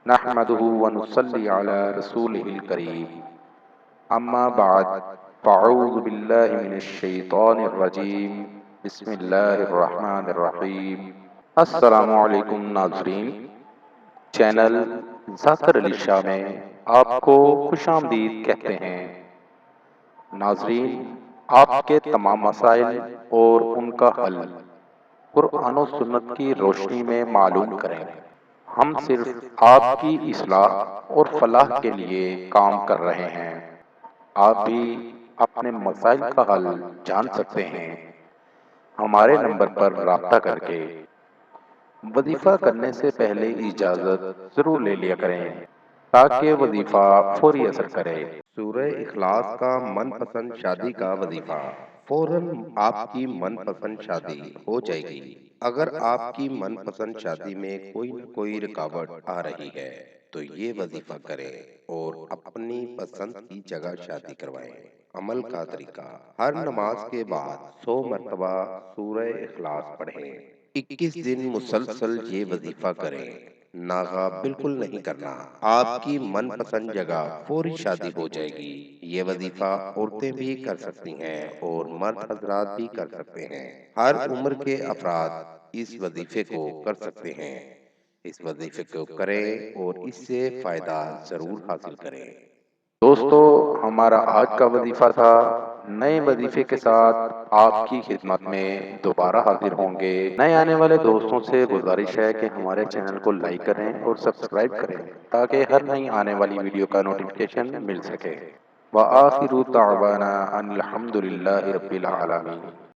نحمده ونصلي على رسوله الكريم اما بعد فاعوذ باللہ من الشیطان الرجیم بسم اللہ الرحمن الرحیم۔ السلام علیکم ناظرین، چینل ذاکر علی شاہ میں آپ کو خوش آمدید کہتے ہیں۔ ناظرین، آپ کے تمام مسائل اور ان کا حل قرآن و سنت کی روشنی میں معلوم کریں۔ ہم صرف آپ کی اصلاح اور فلاح کے لیے کام کر رہے ہیں۔ آپ بھی اپنے مسائل کا حل جان سکتے ہیں ہمارے نمبر پر رابطہ کر کے۔ وظیفہ کرنے سے پہلے اجازت ضرور لے لیا کریں تاکہ وظیفہ فوری اثر کرے۔ سورہ اخلاص کا من پسند شادی کا وظیفہ فوراً آپ کی من پسند شادی ہو جائے گی۔ اگر آپ کی من پسند شادی میں کوئی نہ کوئی رکاوٹ آ رہی ہے تو یہ وظیفہ کریں اور اپنی پسند کی جگہ شادی کروائیں۔ عمل کا طریقہ: ہر نماز کے بعد 100 مرتبہ سورہ اخلاص پڑھیں۔ 21 دن مسلسل یہ وظیفہ کریں۔ ناغہ بالکل نہیں کرنا۔ آپ کی من پسند جگہ فوری شادی ہو جائے گی۔ یہ وظیفہ عورتیں بھی کر سکتی ہیں اور مرد حضرات بھی کر سکتے ہیں۔ ہر عمر کے افراد اس وظیفے کو کر سکتے ہیں۔ اس وظیفے کو کریں اور اس سے فائدہ ضرور حاصل کریں۔ دوستو، ہمارا آج کا وظیفہ تھا۔ نئے وظیفے کے ساتھ آپ کی خدمت میں دوبارہ حاضر ہوں گے۔ نئے آنے والے دوستوں سے گزارش ہے کہ ہمارے چینل کو لائک کریں اور سبسکرائب کریں تاکہ ہر نئی آنے والی ویڈیو کا نوٹیفیکیشن مل سکے۔ وآخر دعوانا ان الحمد للہ رب العالمین۔